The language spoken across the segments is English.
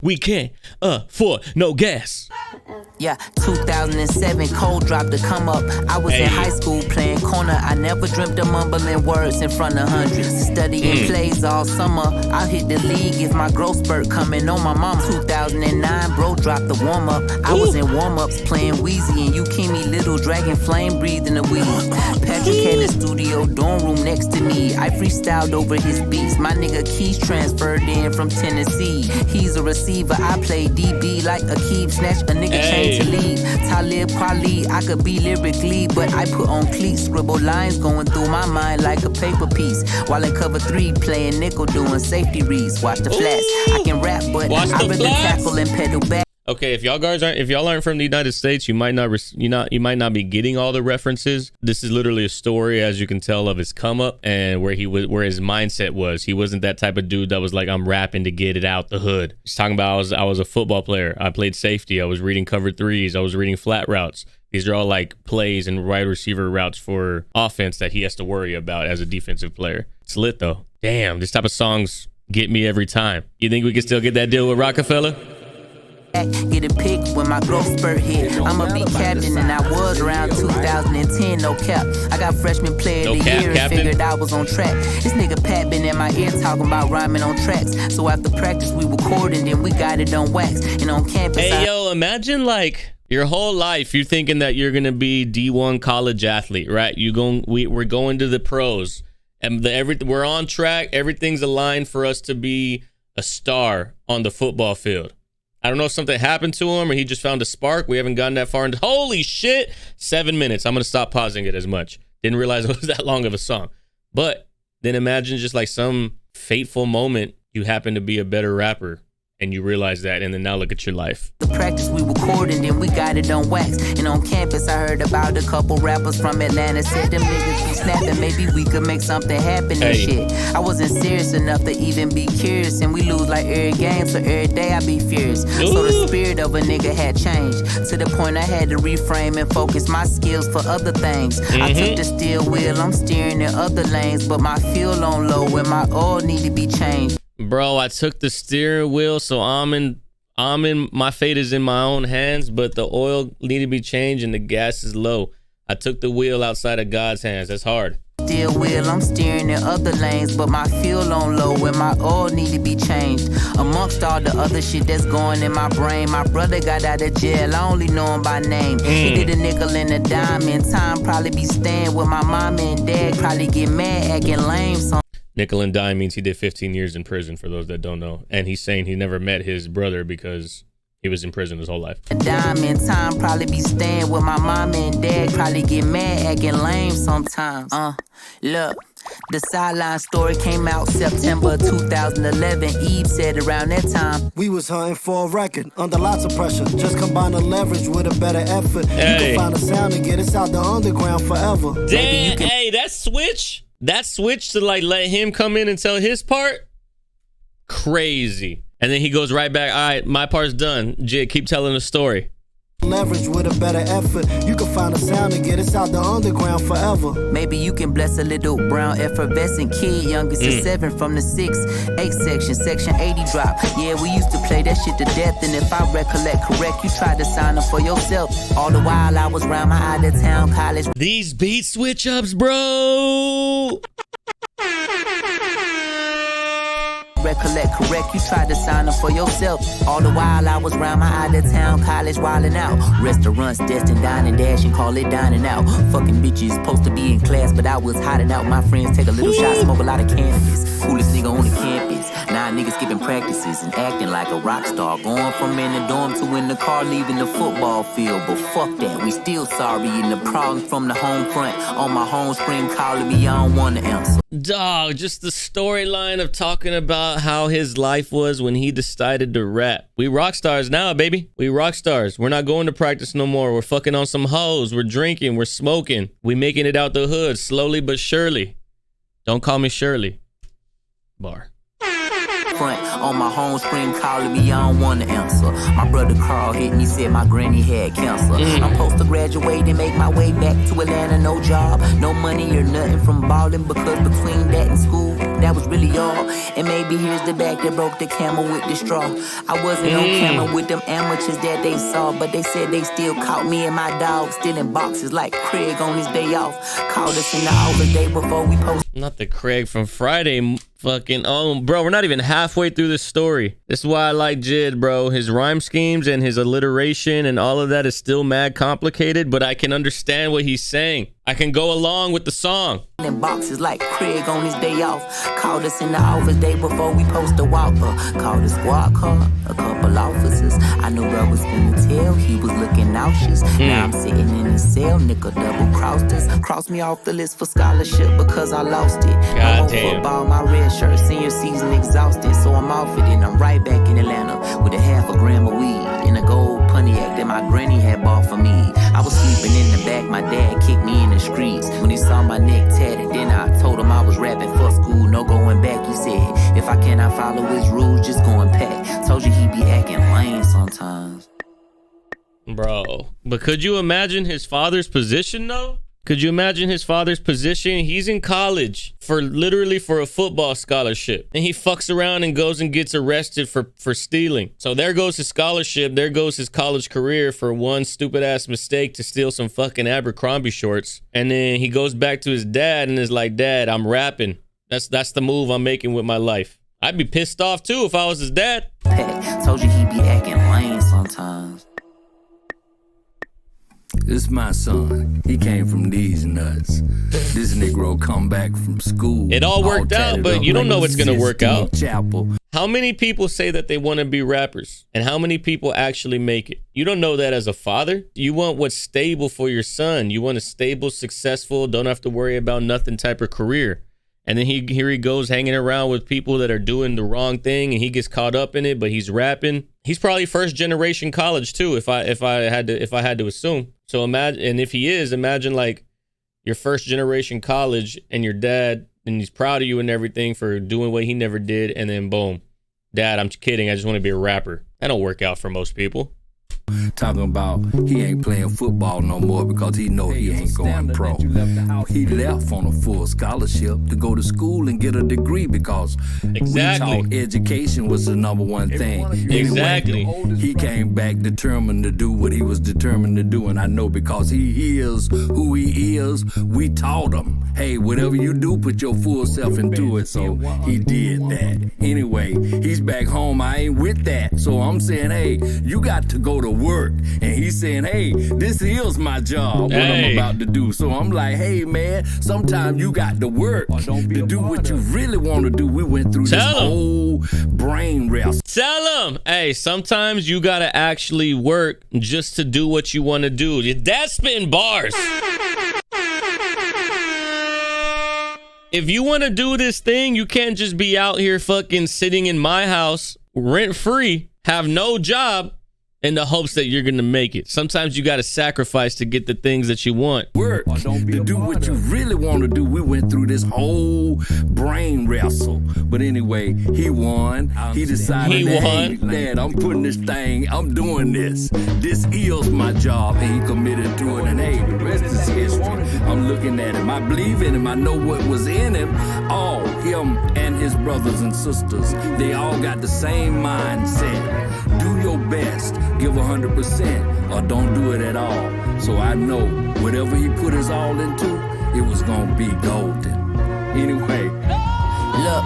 We can't afford no gas. Yeah, 2007, cold drop to come up. I was in high school playing corner. I never dreamt of mumbling words in front of hundreds. Studying plays all summer. I'll hit the league if my growth spurt coming on my mom. 2009, bro dropped the warm up. I was in warm-ups playing Wheezy and Yukimi, Little Dragon, flame breathing the weed. Patrick had a studio dorm room next to me. I freestyled over his beats. My nigga Keys transferred in from Tennessee. He's a receiver. I play DB like Akeem. Snatch a nigga chain to lead. Talib Kweli, I could be lyrically, but I put on cleats. Scribble lines going through my mind like a paper piece. While in cover 3, playing nickel, doing safety reads. Watch the flats. I can rap, but I rather tackle and pedal back. Okay, if y'all aren't from the United States, you might not be getting all the references. This is literally a story, as you can tell, of his come up and where his mindset was. He wasn't that type of dude that was like, I'm rapping to get it out the hood. He's talking about I was a football player. I played safety. I was reading cover 3s. I was reading flat routes. These are all like plays and wide receiver routes for offense that he has to worry about as a defensive player. It's lit though. Damn, this type of songs get me every time. You think we can still get that deal with Rockefeller? Get a pick when my growth spurt hit. I'ma be captain, and I was around 2010, no cap. I got freshman player of the year and figured I was on track. This nigga Pat been in my ear talking about rhyming on tracks. So after practice we recorded, then we got it on wax. And on campus, yo, imagine like your whole life you're thinking that you're gonna be D1 college athlete, right? We're going to the pros, and we're on track. Everything's aligned for us to be a star on the football field. I don't know if something happened to him or he just found a spark. We haven't gotten that far into, holy shit, 7 minutes. I'm going to stop pausing it as much. Didn't realize it was that long of a song. But then imagine just like some fateful moment, you happen to be a better rapper and you realize that, and then now look at your life. The practice we recorded, then we got it on wax. And on campus, I heard about a couple rappers from Atlanta. Said them niggas be snapping, maybe we could make something happen and shit. I wasn't serious enough to even be curious, and we lose like every game, so every day I be furious. So the spirit of a nigga had changed, to the point I had to reframe and focus my skills for other things. I took the steering wheel, I'm steering in other lanes, but my fuel on low and my oil need to be changed. Bro, I took the steering wheel, so I'm in my fate is in my own hands, but the oil need to be changed and the gas is low. I took the wheel outside of God's hands. That's hard. Steer wheel, I'm steering in other lanes, but my fuel on low and my oil need to be changed. Amongst all the other shit that's going in my brain, my brother got out of jail, I only know him by name. He did a nickel and a dime, in time probably be staying with my mama and dad, probably get mad acting lame. Nickel and dime means he did 15 years in prison, for those that don't know. And he's saying he never met his brother because he was in prison his whole life. A dime in time, probably be staying with my mama and dad, probably get mad acting lame sometimes. Look, the sideline story came out September 2011. Eve said around that time, we was hunting for a record under lots of pressure. Just combine the leverage with a better effort. Hey. You can find a sound and get us out the underground forever. Damn, hey, that switch to like let him come in and tell his part, crazy. And then he goes right back, all right, my part's done. Jid, keep telling the story. Leverage with a better effort. You can find a sound and get us out the underground forever. Maybe you can bless a little brown effervescent kid, youngest of 7 from the 6-8 section, section 80 drop. Yeah, we used to play that shit to death, and if I recollect correct, you tried to sign up for yourself. All the while I was round my out of town college. These beat switch ups, bro. Recollect correct, you tried to sign up for yourself. All the while I was round my out of town college wildin' out. Restaurants, destined dining, dashing, call it dining out. Fucking bitches, supposed to be in class, but I was hiding out. My friends take a little shot, smoke a lot of cannabis. Coolest nigga on the campus. Now niggas skipping practices and acting like a rock star. Going from in the dorm to in the car, leaving the football field. But fuck that, we still sorry. And the problem from the home front. On my home screen calling me, I don't wanna answer. Dog, just the storyline of talking about how his life was when he decided to rap. We rock stars now, baby. We rock stars. We're not going to practice no more. We're fucking on some hoes. We're drinking. We're smoking. We making it out the hood slowly but surely. Don't call me Shirley. Bar. On my home screen calling me, I don't wanna answer. My brother Carl hit me, said my granny had cancer. I'm supposed to graduate and make my way back to Atlanta, no job, no money or nothing from balling, because between that and school, that was really all. And maybe here's the back that broke the camel with the straw. I wasn't on camera with them amateurs that they saw, but they said they still caught me and my dog stealing boxes like Craig on his day off. Called us in the office day before we posted. Not the Craig from Friday. Fucking, oh, bro, we're not even halfway through this story. This is why I like J.I.D, bro. His rhyme schemes and his alliteration and all of that is still mad complicated, but I can understand what he's saying. I can go along with the song. In boxes like Craig on his day off. Called us in the office day before we post a whopper. Called a squad car, a couple officers. I knew bro was finna tell, he was looking nauseous. Now I'm sitting in his cell, nickel double crossed us. Crossed me off the list for scholarship because I lost it. God no damn. Football, my red shirt, senior season exhausted. So I'm off it and I'm right back in Atlanta with a half a gram of weed and a gold Pontiac that my granny had bought for me. I was sleeping in the back, my dad kicked me in the streets. When he saw my neck tatted, then I told him I was rapping for school, no going back. He said, if I cannot follow his rules, just go and pack. Told you he be acting lame sometimes. Bro, but could you imagine his father's position though? Could you imagine his father's position? He's in college for literally for a football scholarship, and he fucks around and goes and gets arrested for stealing. So there goes his scholarship. There goes his college career for one stupid ass mistake to steal some fucking Abercrombie shorts. And then he goes back to his dad and is like, Dad, I'm rapping. That's the move I'm making with my life. I'd be pissed off too if I was his dad. Told you he be acting lame sometimes. This my son. He came from these nuts. This Negro come back from school. It all worked out, but you don't know what's gonna work out. Chapel. How many people say that they want to be rappers, and how many people actually make it? You don't know that as a father. You want what's stable for your son. You want a stable, successful, don't have to worry about nothing type of career. And then here he goes hanging around with people that are doing the wrong thing, and he gets caught up in it, but he's rapping. He's probably first generation college too, if I had to assume. So imagine, and if he is, imagine like your first generation college and your dad, and he's proud of you and everything for doing what he never did, and then boom, Dad, I'm kidding, I just want to be a rapper. That don't work out for most people. Talking about he ain't playing football no more because he know he ain't going pro. He left on a full scholarship to go to school and get a degree because Exactly. we thought education was the number one thing. Exactly. Anyway, he came back determined to do what he was determined to do, and I know because he is who he is, we taught him, hey, whatever you do, put your full self into it. So he did that. Anyway, he's back home. I ain't with that. So I'm saying, hey, you got to go to work. And he's saying, hey, this is my job, what I'm about to do. So I'm like, hey, man, sometimes you got to work to do what you really want to do. We went through this whole brain wrestle. Tell him, hey, sometimes you got to actually work just to do what you want to do. Your dad's spitting bars. If you want to do this thing, you can't just be out here fucking sitting in my house rent free, have no job, in the hopes that you're gonna make it. Sometimes you gotta sacrifice to get the things that you want. Work to do what you really want to do. We went through this whole brain wrestle. But anyway, he won. He decided, hey, Dad, I'm putting this thing, I'm doing this. This is my job. And he committed to it. And hey, the rest is history. I'm looking at him. I believe in him. I know what was in him. All him and his brothers and sisters, they all got the same mindset. Do your best. Give 100% or don't do it at all. So I know whatever he put his all into, it was gonna be golden. Anyway. Look,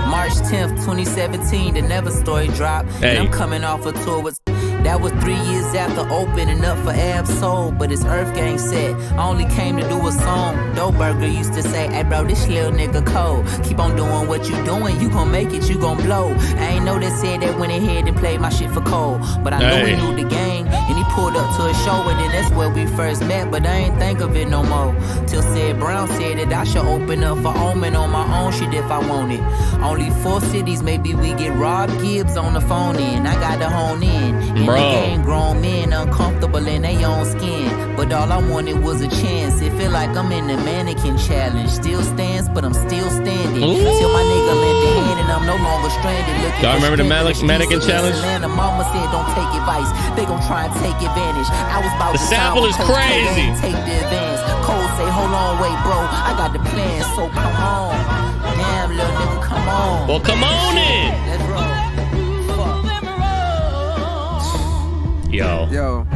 March 10th, 2017, the Never story dropped. And I'm coming off a tour with... That was 3 years after opening up for Ab Soul, but his Earth Gang set. I only came to do a song. Dope Burger used to say, hey bro, this little nigga cold. Keep on doing what you doing, you gon' make it, you gon' blow. I ain't know they said that went ahead and played my shit for Cole. But I know he knew the gang, and he pulled up to a show, and then that's where we first met. But I ain't think of it no more. Till said Brown said that I should open up for Omen on my own shit if I want it. Only 4 cities, maybe we get Rob Gibbs on the phone in. I gotta hone in. The game, grown men uncomfortable in their own skin. But all I wanted was a chance. It feel like I'm in the mannequin challenge. Still stands, but I'm still standing. Till my nigga lent a hand and I'm no longer stranded. Y'all remember the mannequin challenge? Atlanta, mama said don't take advice. They gon' try and take advantage. I was about the sample is crazy. Take the advance. Cole say, hold on, wait, bro. I got the plan, so come on. Damn. time, little nigga. Come on. Well, come on in. Let's roll. Yo.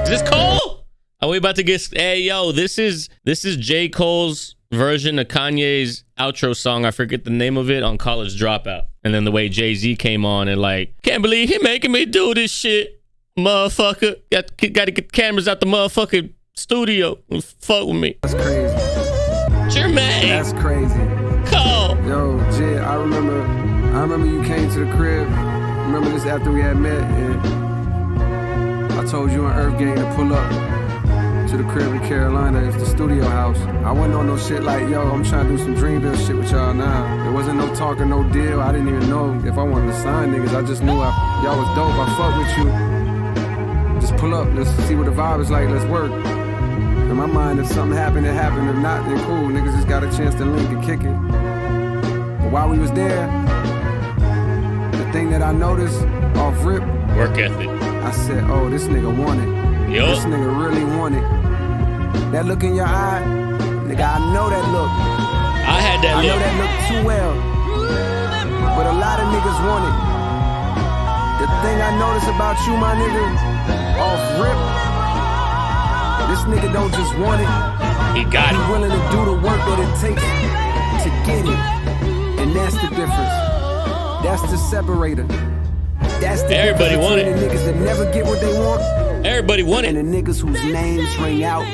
Is this Cole? Are we about to get... Hey, yo, this is J. Cole's version of Kanye's outro song. I forget the name of it, on College Dropout. And then the way Jay-Z came on and like, can't believe he making me do this shit, motherfucker. Got to get cameras out the motherfucking studio and fuck with me. That's crazy. Jermaine. That's crazy. Cole. Yo, Jid, I remember you came to the crib. Remember this after we had met, and I told you and Earth Gang to pull up to the crib in Carolina. It's the studio house. I wasn't on no shit like, yo, I'm trying to do some Dreamville shit with y'all now. There wasn't no talking, no deal. I didn't even know if I wanted to sign niggas. I just knew y'all was dope. I fuck with you. Just pull up. Let's see what the vibe is like. Let's work. In my mind, if something happened, it happened. If not, then cool. Niggas just got a chance to link and kick it. But while we was there, the thing that I noticed off rip, work ethic. I said, oh, this nigga want it. Yo. This nigga really want it. That look in your eye, nigga, I know that look. I had that look. I know that look too well. But a lot of niggas want it. The thing I notice about you, my nigga, off rip, this nigga don't just want it. He got it. He willing to do the work that it takes to get it. And that's the difference. That's the separator. That's the Everybody want it. The niggas that never get what they want. Everybody want it. And the niggas whose names ring out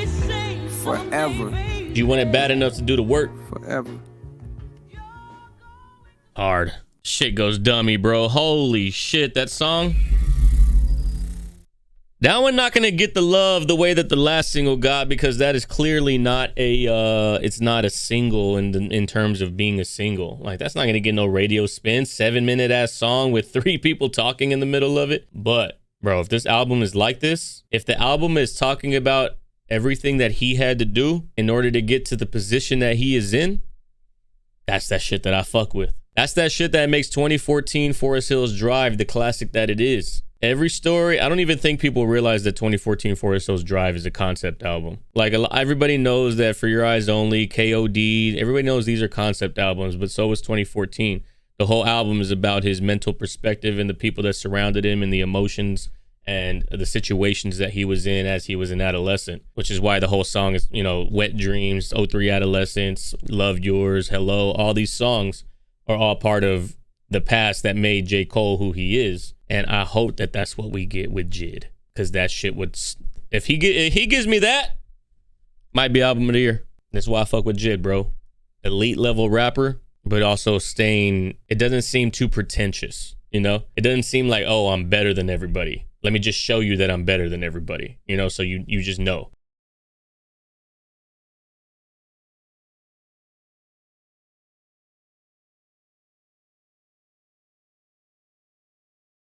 forever. You want it bad enough to do the work? Forever. Hard. Shit goes dummy, bro. Holy shit, that song. That one not gonna get the love the way that the last single got, because that is clearly not a it's not a single in terms of being a single. Like, that's not gonna get no radio spin. 7-minute ass song with 3 people talking in the middle of it. But bro, if this album is like this, if the album is talking about everything that he had to do in order to get to the position that he is in, that's that shit that I fuck with. That's that shit that makes 2014 Forest Hills Drive the classic that it is. Every story, I don't even think people realize that 2014 Forest Hills Drive is a concept album. Like, everybody knows that For Your Eyes Only, KOD, everybody knows these are concept albums, but so was 2014. The whole album is about his mental perspective and the people that surrounded him and the emotions and the situations that he was in as he was an adolescent, which is why the whole song is, you know, Wet Dreams, 03 Adolescence, Love Yours, Hello. All these songs are all part of the past that made J. Cole who he is. And I hope that that's what we get with J.I.D, because that shit would, if he gives me that, might be album of the year. That's why I fuck with J.I.D, bro. Elite level rapper, but also staying, it doesn't seem too pretentious, you know? It doesn't seem like, oh, I'm better than everybody. Let me just show you that I'm better than everybody, you know? So you just know.